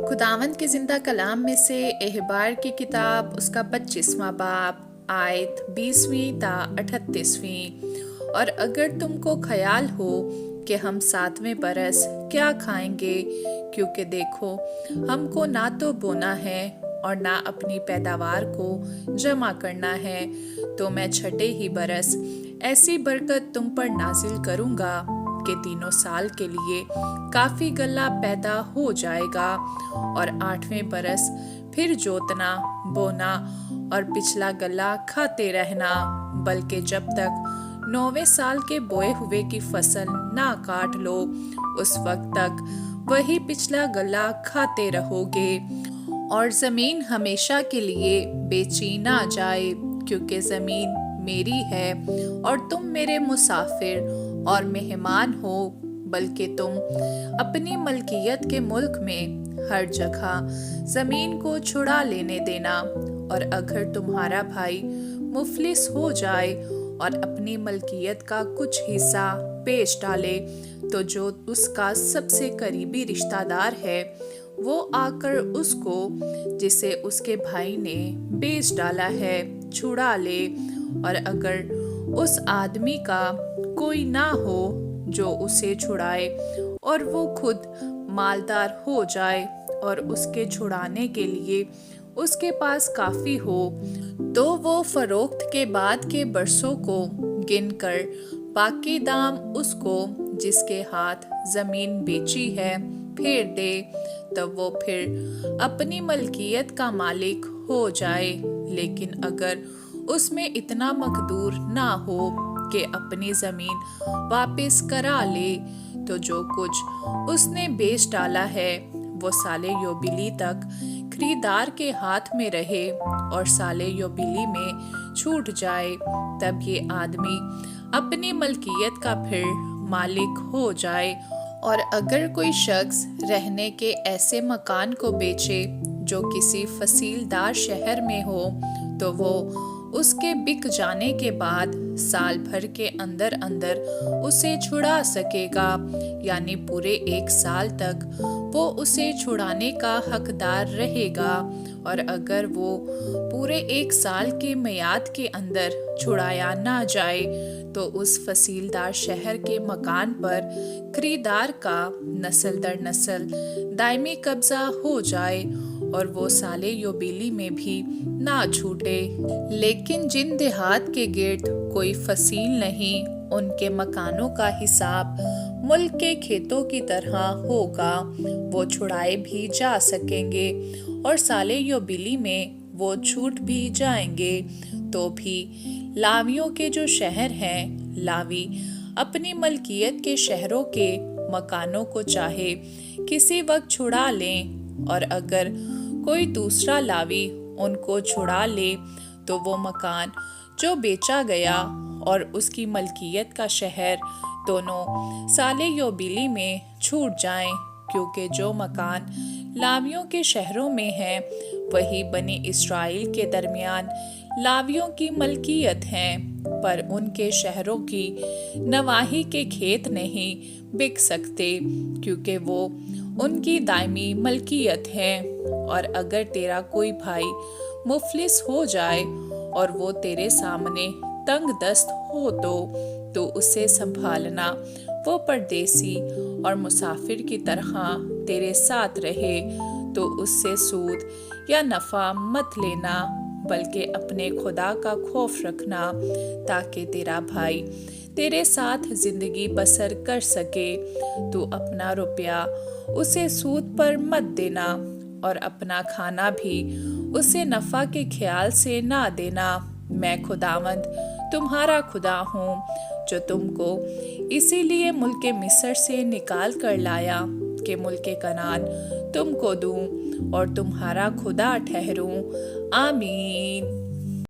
खुदावंद के ज़िंदा कलाम में से एहबार की किताब उसका 25वां बाब आयत 20वीं ता 38वीं। और अगर तुमको ख्याल हो कि हम 7वें बरस क्या खाएंगे, क्योंकि देखो हमको ना तो बोना है और ना अपनी पैदावार को जमा करना है, तो मैं छठे ही बरस ऐसी बरकत तुम पर नाजिल करूँगा कि 3 साल के लिए काफ़ी गल्ला पैदा हो जाएगा। और 8वें बरस फिर जोतना, बोना और पिछला गल्ला खाते रहना, बल्कि जब तक 9वें साल के बोए हुए की फसल ना काट लो, उस वक्त तक वही पिछला गल्ला खाते रहोगे। और ज़मीन हमेशा के लिए बेची ना जाए, क्योंकि ज़मीन मेरी है और तुम मेरे मुसाफिर और मेहमान हो, बल्कि तुम अपनी मलकियत के मुल्क में हर जगह ज़मीन को छुड़ा लेने देना। और अगर तुम्हारा भाई मुफलिस हो जाए और अपनी मलकियत का कुछ हिस्सा बेच डाले, तो जो उसका सबसे करीबी रिश्तेदार है वो आकर उसको, जिसे उसके भाई ने बेच डाला है, छुड़ा ले। और अगर उस आदमी का कोई ना हो जो उसे छुड़ाए और वो खुद मालदार हो जाए और उसके छुड़ाने के लिए उसके पास काफ़ी हो, तो वो फरोख्त के बाद के बरसों को गिनकर बाकी दाम उसको जिसके हाथ ज़मीन बेची है फेर दे, तब वो फिर अपनी मलकियत का मालिक हो जाए। लेकिन अगर उसमें इतना मकदूर ना हो कि अपनी ज़मीन वापस करा ले, तो जो कुछ उसने बेच डाला है वो साले योबिली तक खरीदार के हाथ में रहे और साले योबिली में छूट जाए, तब ये आदमी अपनी मलकियत का फिर मालिक हो जाए। और अगर कोई शख्स रहने के ऐसे मकान को बेचे जो किसी फसीलदार शहर में हो, तो वो उसके बिक जाने के बाद साल भर के अंदर अंदर उसे छुड़ा सकेगा, यानी पूरे 1 साल तक वो उसे छुड़ाने का हकदार रहेगा। और अगर वो पूरे 1 साल के मियाद के अंदर छुड़ाया ना जाए, तो उस फसीलदार शहर के मकान पर खरीदार का नस्ल दर नस्ल दायमी कब्जा हो जाए और वो साले योबिली में भी ना छूटे। लेकिन जिन देहात के गिर्द कोई फसील नहीं, उनके मकानों का हिसाब मुल्क के खेतों की तरह होगा, वो छुड़ाए भी जा सकेंगे और साले योबिली में वो छूट भी जाएंगे। तो भी लावियों के जो शहर हैं, लावी अपनी मलकियत के शहरों के मकानों को चाहे किसी वक्त छुड़ा लें, और अगर कोई दूसरा लावी उनको छुड़ा ले, तो वो मकान जो बेचा गया और उसकी मलकियत का शहर दोनों साले योबिली में छूट जाएं, क्योंकि जो मकान लावियों के शहरों में है वही बनी इस्राइल के दरमियान लावियों की मलकियत हैं, पर उनके शहरों की नवाही के खेत नहीं बिक सकते, क्योंकि वो उनकी दायमी मलकियत है। और अगर तेरा कोई भाई मुफलिस हो जाए और वो तेरे सामने तंग दस्त हो, तो उसे संभालना, वो परदेसी और मुसाफिर की तरह तेरे साथ रहे, तो उससे सूद या नफ़ा मत लेना, बल्कि अपने खुदा का खौफ रखना, ताकि तेरा भाई तेरे साथ जिंदगी बसर कर सके। तू अपना रुपया उसे सूद पर मत देना और अपना खाना भी उसे नफ़ा के ख्याल से ना देना। मैं खुदावंद तुम्हारा खुदा हूँ, जो तुमको इसीलिए मुल्क मिस्र से निकाल कर लाया कि मुल्क कनान तुमको दूँ और तुम्हारा खुदा ठहरूं। आमीन।